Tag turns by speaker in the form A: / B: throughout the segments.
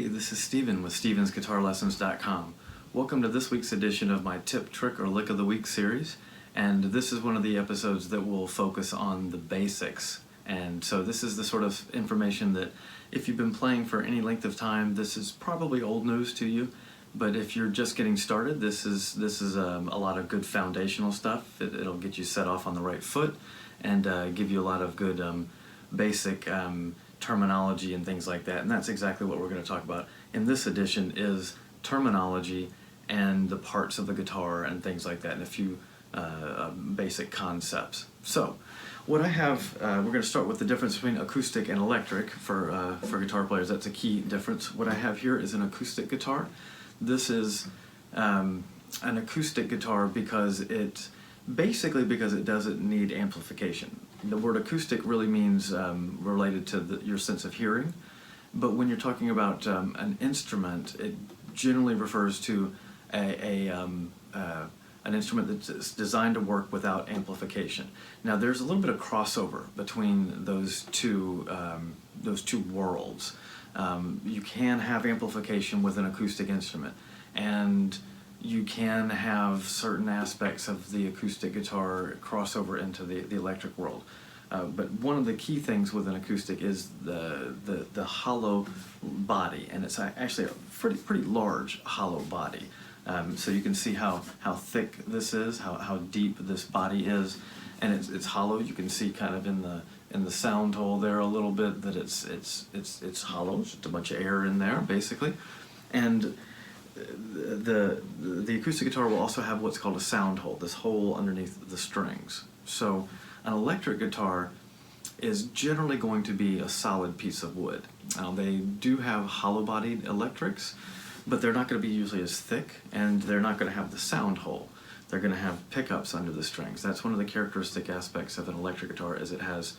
A: this is Steven with StevensGuitarLessons.com. Welcome to this week's edition of my Tip, Trick, or Lick of the Week series. And this is one of the episodes that will focus on the basics. And so this is the sort of information that if you've been playing for any length of time, this is probably old news to you. But if you're just getting started, this is a lot of good foundational stuff. It'll get you set off on the right foot and give you a lot of good basic terminology and things like that. And that's exactly what we're going to talk about in this edition is terminology and the parts of the guitar and things like that, and a few basic concepts. So what I have, we're going to start with the difference between acoustic and electric for guitar players. That's a key difference. What I have here is an acoustic guitar. This is an acoustic guitar because it doesn't need amplification. The word acoustic really means related to your sense of hearing, but when you're talking about an instrument, it generally refers to an instrument that's designed to work without amplification. Now, there's a little bit of crossover between those two worlds. You can have amplification with an acoustic instrument, and you can have certain aspects of the acoustic guitar cross over into the electric world. But one of the key things with an acoustic is the hollow body, and it's actually a pretty large hollow body. So you can see how thick this is, how deep this body is, and it's hollow. You can see kind of in the sound hole there a little bit that it's hollow. It's just a bunch of air in there, basically. And the acoustic guitar will also have what's called a sound hole, this hole underneath the strings. So an electric guitar is generally going to be a solid piece of wood. Now, they do have hollow-bodied electrics, but they're not going to be usually as thick, and they're not going to have the sound hole. They're going to have pickups under the strings. That's one of the characteristic aspects of an electric guitar, is it has,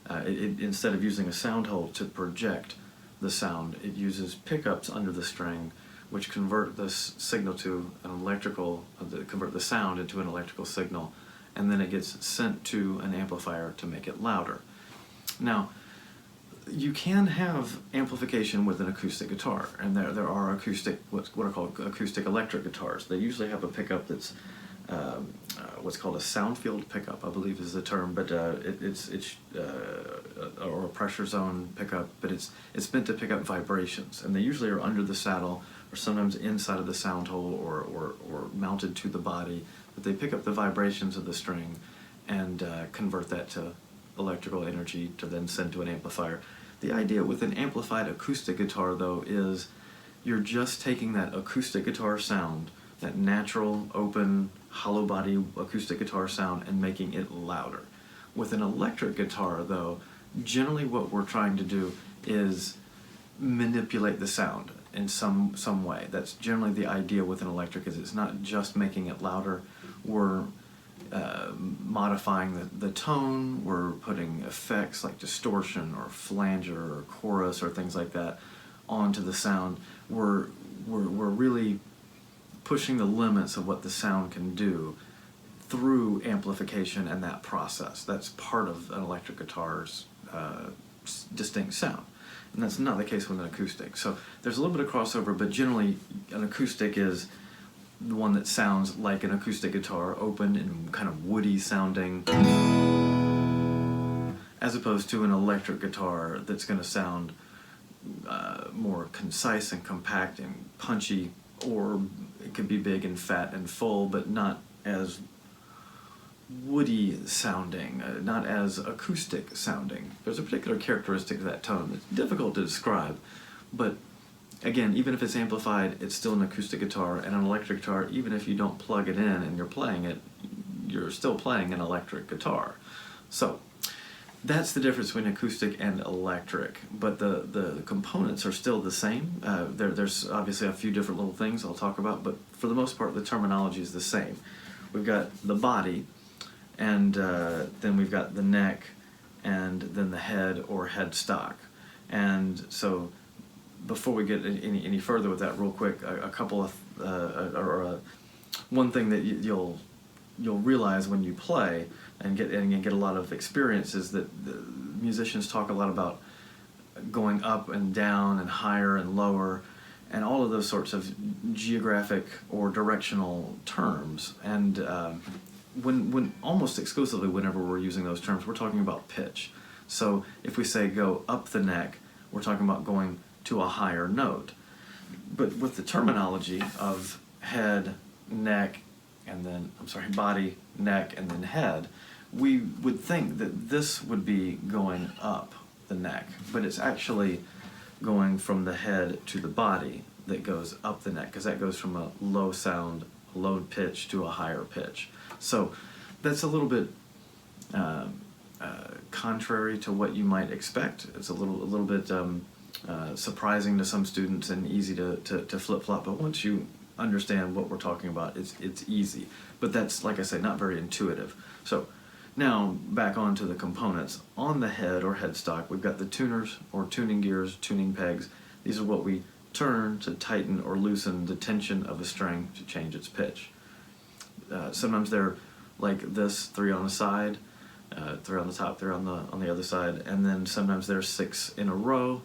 A: instead of using a sound hole to project the sound, it uses pickups under the string, which convert this signal to an electrical, convert the sound into an electrical signal, and then it gets sent to an amplifier to make it louder. Now, you can have amplification with an acoustic guitar, and there are acoustic, what are called acoustic electric guitars. They usually have a pickup that's what's called a sound field pickup, I believe is the term, but or a pressure zone pickup, but it's meant to pick up vibrations, and they usually are under the saddle or sometimes inside of the sound hole or mounted to the body, but they pick up the vibrations of the string and convert that to electrical energy to then send to an amplifier. The idea with an amplified acoustic guitar, though, is you're just taking that acoustic guitar sound, that natural, open, hollow body acoustic guitar sound, and making it louder. With an electric guitar, though, generally what we're trying to do is manipulate the sound in some way. That's generally the idea with an electric, is it's not just making it louder. We're modifying the tone, we're putting effects like distortion or flanger or chorus or things like that onto the sound. We're really pushing the limits of what the sound can do through amplification and that process. That's part of an electric guitar's distinct sound. And that's not the case with an acoustic. So there's a little bit of crossover, but generally an acoustic is the one that sounds like an acoustic guitar, open and kind of woody sounding, as opposed to an electric guitar that's going to sound more concise and compact and punchy, or it could be big and fat and full, but not as woody sounding, not as acoustic sounding. There's a particular characteristic of that tone that's difficult to describe, but again, even if it's amplified, it's still an acoustic guitar, and an electric guitar, even if you don't plug it in and you're playing it, you're still playing an electric guitar. So that's the difference between acoustic and electric, but the components are still the same. There's obviously a few different little things I'll talk about, but for the most part, the terminology is the same. We've got the body, and then we've got the neck, and then the head or headstock. And so before we get any further with that, real quick, a couple of one thing that you'll realize when you play and get a lot of experience is that the musicians talk a lot about going up and down and higher and lower, and all of those sorts of geographic or directional terms. And when almost exclusively whenever we're using those terms, we're talking about pitch. So if we say go up the neck, we're talking about going to a higher note. But with the terminology of head, neck, and then, body, neck, and then head, we would think that this would be going up the neck, but it's actually going from the head to the body that goes up the neck, because that goes from a low sound, low pitch, to a higher pitch. So that's a little bit contrary to what you might expect. It's a little bit surprising to some students and easy to flip-flop, but once you understand what we're talking about, it's easy. But that's, like I say, not very intuitive. So now back onto the components. On the head or headstock, we've got the tuners or tuning gears, tuning pegs. These are what we turn to tighten or loosen the tension of a string to change its pitch. Sometimes they're like this, 3 on the side, 3 on the top, 3 on the other side, and then sometimes there's 6 in a row.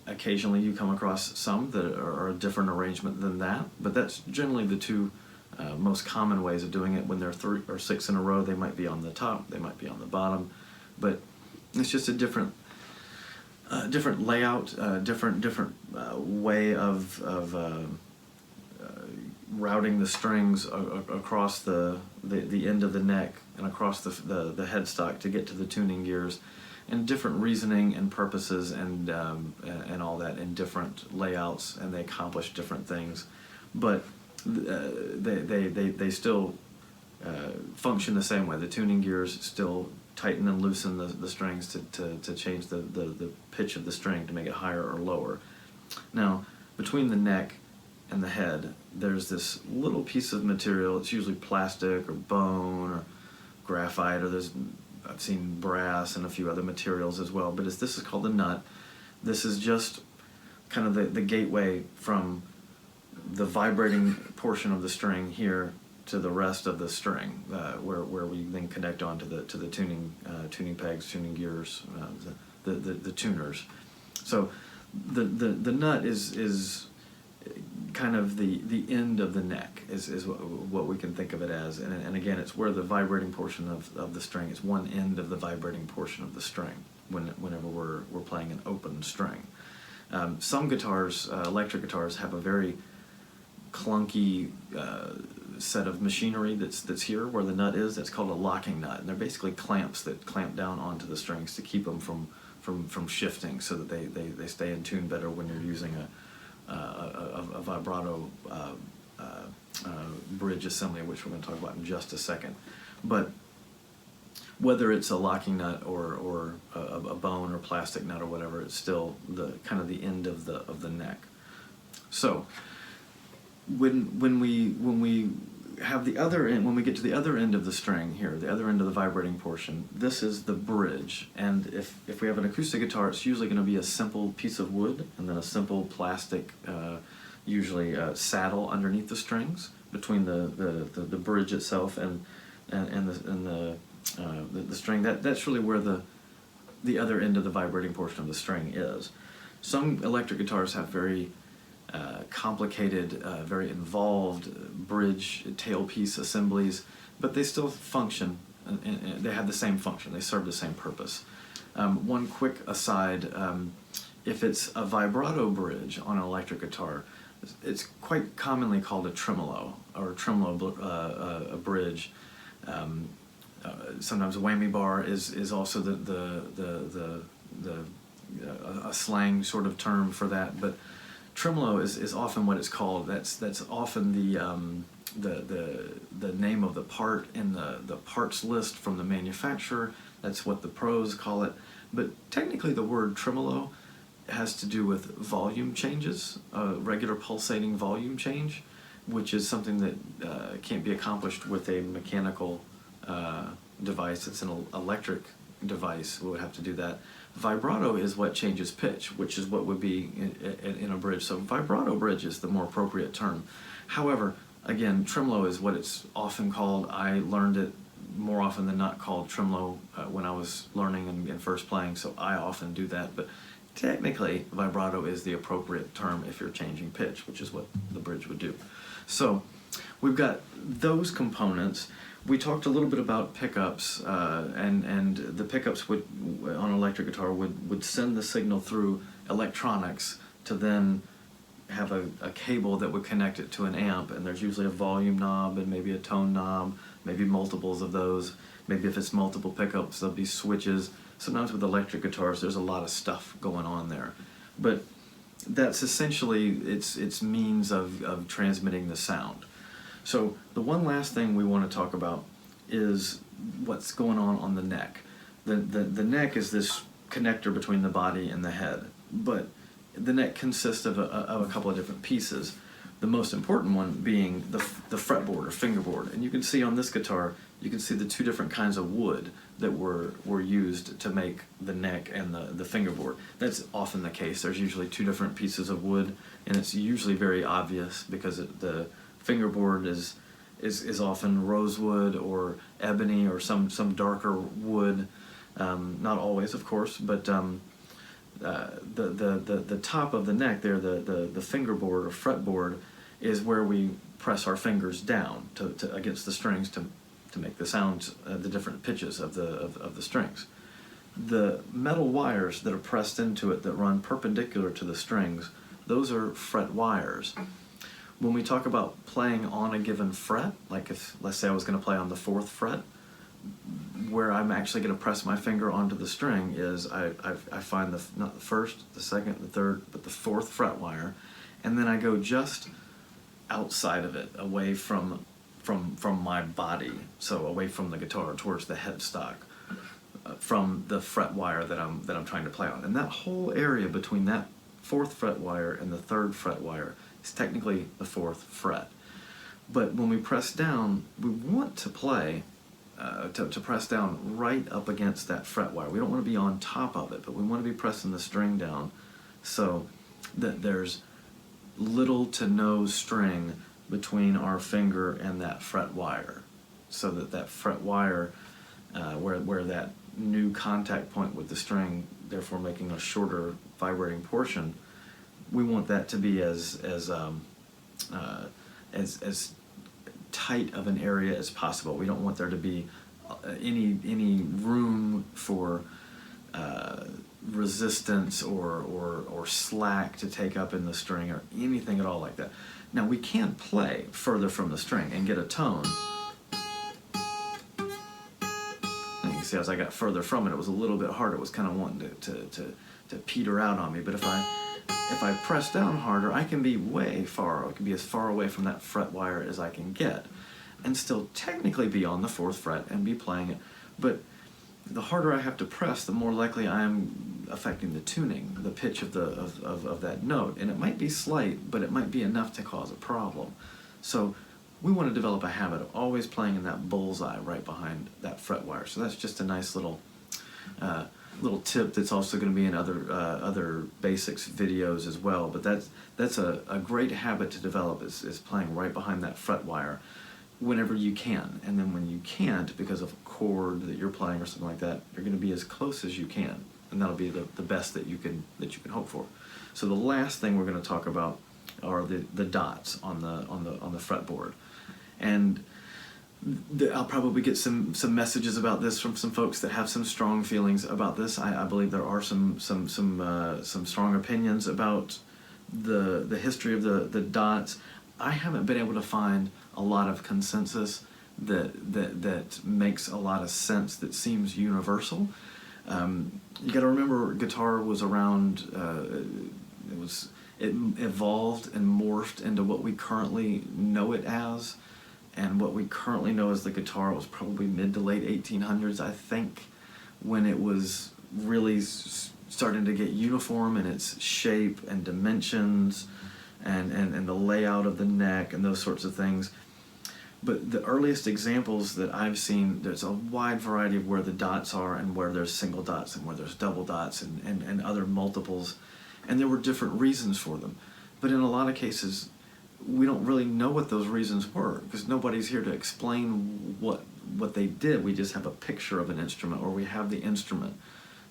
A: Occasionally you come across some that are a different arrangement than that, but that's generally the two most common ways of doing it. When there are 3 or 6 in a row, they might be on the top, they might be on the bottom, but it's just a different layout, different way of routing the strings across the end of the neck and across the headstock to get to the tuning gears, and different reasoning and purposes and all that in different layouts, and they accomplish different things, but they still function the same way. The tuning gears still tighten and loosen the strings to change the pitch of the string to make it higher or lower. Now, between the neck and the head, there's this little piece of material. It's usually plastic or bone or graphite, or I've seen brass and a few other materials as well, but this is called a nut. This is just kind of the gateway from the vibrating portion of the string here to the rest of the string, where we then connect on to the tuning pegs, tuning gears, the tuners. So the nut is kind of the end of the neck is what we can think of it as, and again, it's where the vibrating portion of the string is one end of the vibrating portion of the string whenever we're playing an open string. Some guitars, electric guitars, have a very clunky set of machinery that's here where the nut is. That's called a locking nut, and they're basically clamps that clamp down onto the strings to keep them from shifting, so that they stay in tune better when you're using a vibrato bridge assembly, which we're going to talk about in just a second. But whether it's a locking nut or a bone or plastic nut or whatever, it's still the kind of the end of the neck. So when we have the other end, when we get to the other end of the string here, the other end of the vibrating portion, this is the bridge. And if we have an acoustic guitar, it's usually going to be a simple piece of wood and then a simple plastic, usually saddle underneath the strings between the bridge itself and the string. That's really where the other end of the vibrating portion of the string is. Some electric guitars have very complicated, very involved bridge tailpiece assemblies, but they still function, and they have the same function. They serve the same purpose. One quick aside, if it's a vibrato bridge on an electric guitar, it's quite commonly called a tremolo, or a tremolo bridge. Sometimes a whammy bar is also a slang sort of term for that, but tremolo is often what it's called. That's often the name of the part in the parts list from the manufacturer. That's what the pros call it. But technically the word tremolo has to do with volume changes, regular pulsating volume change, which is something that can't be accomplished with a mechanical device. It's an electric device. We would have to do that. Vibrato is what changes pitch, which is what would be in a bridge. So vibrato bridge is the more appropriate term. However, again, tremolo is what it's often called. I learned it more often than not called tremolo when I was learning and first playing, so I often do that. But technically vibrato is the appropriate term if you're changing pitch, which is what the bridge would do. So we've got those components. We talked a little bit about pickups, and the pickups would, on an electric guitar, would send the signal through electronics to then have a cable that would connect it to an amp, and there's usually a volume knob and maybe a tone knob, maybe multiples of those. Maybe if it's multiple pickups, there'll be switches. Sometimes with electric guitars, there's a lot of stuff going on there. But that's essentially its means of transmitting the sound. So the one last thing we want to talk about is what's going on the neck. The neck is this connector between the body and the head, but the neck consists of a couple of different pieces. The most important one being the fretboard or fingerboard. And you can see on this guitar, you can see the two different kinds of wood that were used to make the neck and the fingerboard. That's often the case. There's usually two different pieces of wood, and it's usually very obvious because the fingerboard is often rosewood or ebony or some darker wood. Not always, of course, but the top of the neck there, the fingerboard or fretboard, is where we press our fingers down to against the strings to make the sounds, the different pitches of the strings. The metal wires that are pressed into it that run perpendicular to the strings, those are fret wires. When we talk about playing on a given fret, like if, let's say I was going to play on the 4th fret, where I'm actually going to press my finger onto the string is I find not the 1st, the 2nd, the 3rd, but the 4th fret wire, and then I go just outside of it, away from my body, so away from the guitar towards the headstock, from the fret wire that I'm trying to play on. And that whole area between that 4th fret wire and the 3rd fret wire is technically the 4th fret. But when we press down, we want to play to press down right up against that fret wire. We don't want to be on top of it, but we want to be pressing the string down so that there's little to no string between our finger and that fret wire, so that fret wire, where that new contact point with the string, therefore making a shorter vibrating portion, we want that to be as tight of an area as possible. We don't want there to be any room for resistance or slack to take up in the string or anything at all like that. Now we can play further from the string and get a tone. And you can see as I got further from it was a little bit harder. It was kind of wanting to peter out on me. But if I press down harder, I can be way far. I can be as far away from that fret wire as I can get, and still technically be on the 4th fret and be playing it. But the harder I have to press, the more likely I am affecting the tuning, the pitch of that note. And it might be slight, but it might be enough to cause a problem. So we want to develop a habit of always playing in that bullseye right behind that fret wire. So that's just a nice little tip that's also going to be in other basics videos as well. But that's a great habit to develop, is playing right behind that fret wire whenever you can. And then when you can't, because of a chord that you're playing or something like that, you're going to be as close as you can, and that'll be the best that you can hope for. So the last thing we're going to talk about are the dots on the fretboard, and I'll probably get some messages about this from some folks that have some strong feelings about this. I believe there are some strong opinions about the history of the dots. I haven't been able to find a lot of consensus that makes a lot of sense, that seems universal. You got to remember, guitar was around. It evolved and morphed into what we currently know it as. And what we currently know as the guitar was probably mid to late 1800s, I think, when it was really starting to get uniform in its shape and dimensions and the layout of the neck and those sorts of things. But the earliest examples that I've seen, there's a wide variety of where the dots are and where there's single dots and where there's double dots and other multiples. And there were different reasons for them. But in a lot of cases, we don't really know what those reasons were, because nobody's here to explain what they did. We just have a picture of an instrument, or we have the instrument.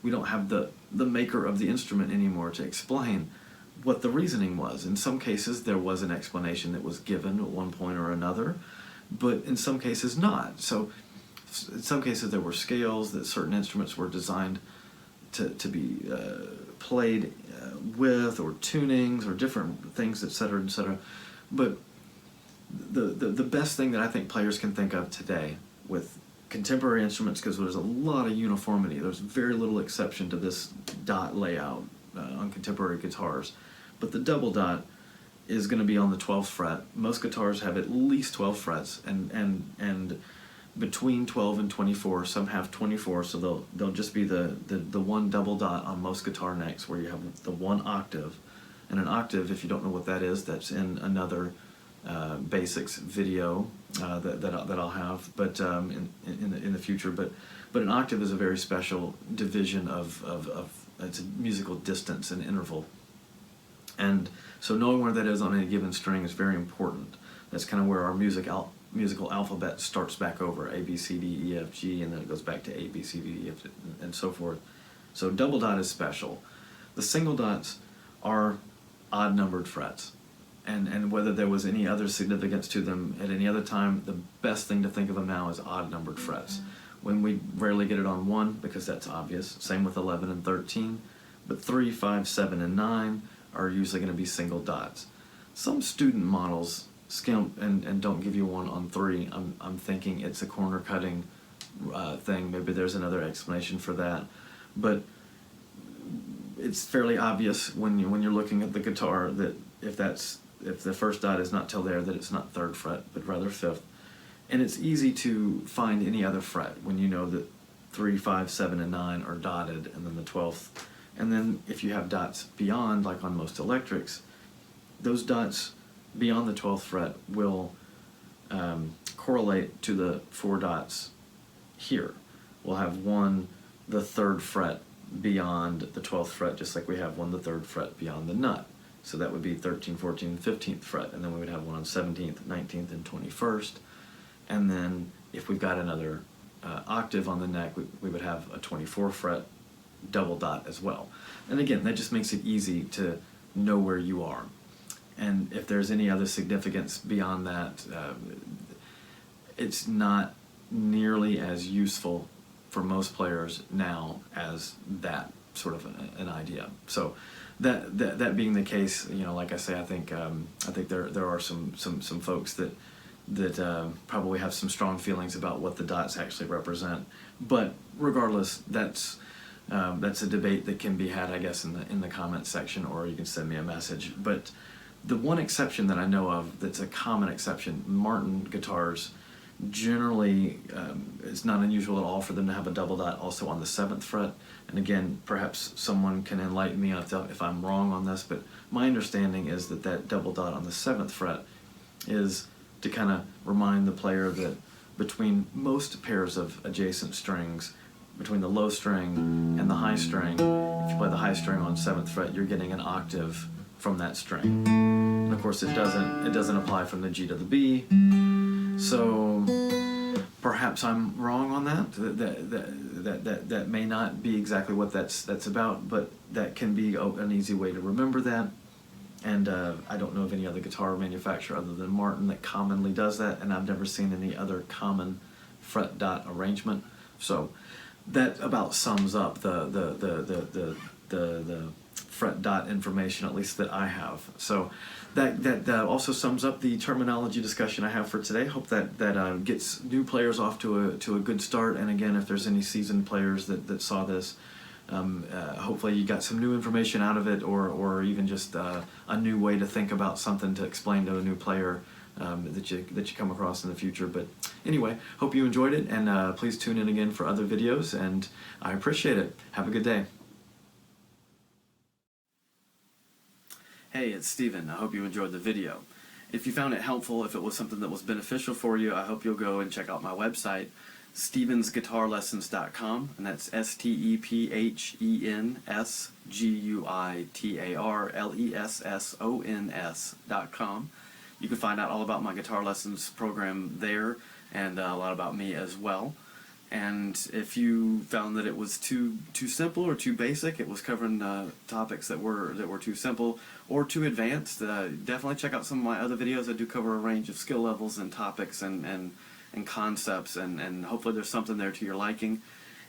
A: we don't have the maker of the instrument anymore to explain what the reasoning was. In some cases, there was an explanation that was given at one point or another, but in some cases not. So in some cases there were scales that certain instruments were designed to be played with, or tunings, or different things, etc., etc. But the best thing that I think players can think of today with contemporary instruments, because there's a lot of uniformity, there's very little exception to this dot layout on contemporary guitars, but the double dot is going to be on the 12th fret. Most guitars have at least 12 frets, and between 12 and 24, some have 24, so they'll just be the one double dot on most guitar necks, where you have the one octave. And an octave, if you don't know what that is, that's in another basics video that I'll have, but in the future. But an octave is a very special division of it's a musical distance and interval, and so knowing where that is on any given string is very important. That's kind of where our musical alphabet starts back over: A, B, C, D, E, F, G, and then it goes back to A, B, C, D, E, F, and so forth. So double dot is special. The single dots are odd numbered frets, and whether there was any other significance to them at any other time, the best thing to think of them now is odd numbered frets. When we rarely get it on 1, because that's obvious. Same with 11 and 13, but 3, 5, 7, and 9 are usually going to be single dots. Some student models skimp and don't give you one on 3. I'm thinking it's a corner cutting thing. Maybe there's another explanation for that, but it's fairly obvious when you're looking at the guitar that if the first dot is not till there, that it's not 3rd fret but rather 5th. And it's easy to find any other fret when you know that 3, 5, 7, and 9 are dotted, and then the 12th. And then if you have dots beyond, like on most electrics, those dots beyond the 12th fret will correlate to the 4 dots here. We'll have one, the 3rd fret beyond the 12th fret, just like we have one, the 3rd fret beyond the nut. So that would be 13th, 14th, 15th fret, and then we would have one on 17th, 19th, and 21st. And then if we've got another octave on the neck, we would have a 24th fret double dot as well. And again, that just makes it easy to know where you are. And if there's any other significance beyond that, it's not nearly as useful for most players now as that sort of an idea. So that being the case, like I say, I think there are some folks that probably have some strong feelings about what the dots actually represent. But regardless, that's a debate that can be had, I guess, in the comments section, or you can send me a message. But the one exception that I know of that's a common exception, Martin guitars, generally it's not unusual at all for them to have a double dot also on the 7th fret. And again, perhaps someone can enlighten me if I'm wrong on this, but my understanding is that double dot on the 7th fret is to kind of remind the player that between most pairs of adjacent strings, between the low string and the high string, if you play the high string on 7th fret, you're getting an octave from that string. And of course it doesn't apply from the G to the B. So perhaps I'm wrong on that. That may not be exactly what that's about, but that can be an easy way to remember that. And I don't know of any other guitar manufacturer other than Martin that commonly does that, and I've never seen any other common fret dot arrangement. So that about sums up the fret dot information, at least that I have. So that also sums up the terminology discussion I have for today. Hope that gets new players off to a good start. And again, if there's any seasoned players that saw this, hopefully you got some new information out of it, or even just a new way to think about something to explain to a new player that you come across in the future. But anyway, hope you enjoyed it, and please tune in again for other videos, and I appreciate it. Have a good day. Hey, it's Steven. I hope you enjoyed the video. If you found it helpful, if it was something that was beneficial for you, I hope you'll go and check out my website, stevensguitarlessons.com, and that's StephenGuitarlessons.com. You can find out all about my guitar lessons program there, and a lot about me as well. And if you found that it was too simple or too basic, it was covering topics that were too simple or too advanced, definitely check out some of my other videos. I do cover a range of skill levels and topics and concepts, and hopefully there's something there to your liking.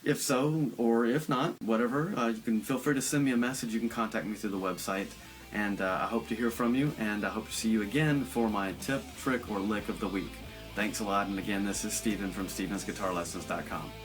A: If so, or if not, whatever, you can feel free to send me a message. You can contact me through the website, and I hope to hear from you, and I hope to see you again for my tip, trick, or lick of the week. Thanks a lot, and again, this is Steven from StevensGuitarLessons.com.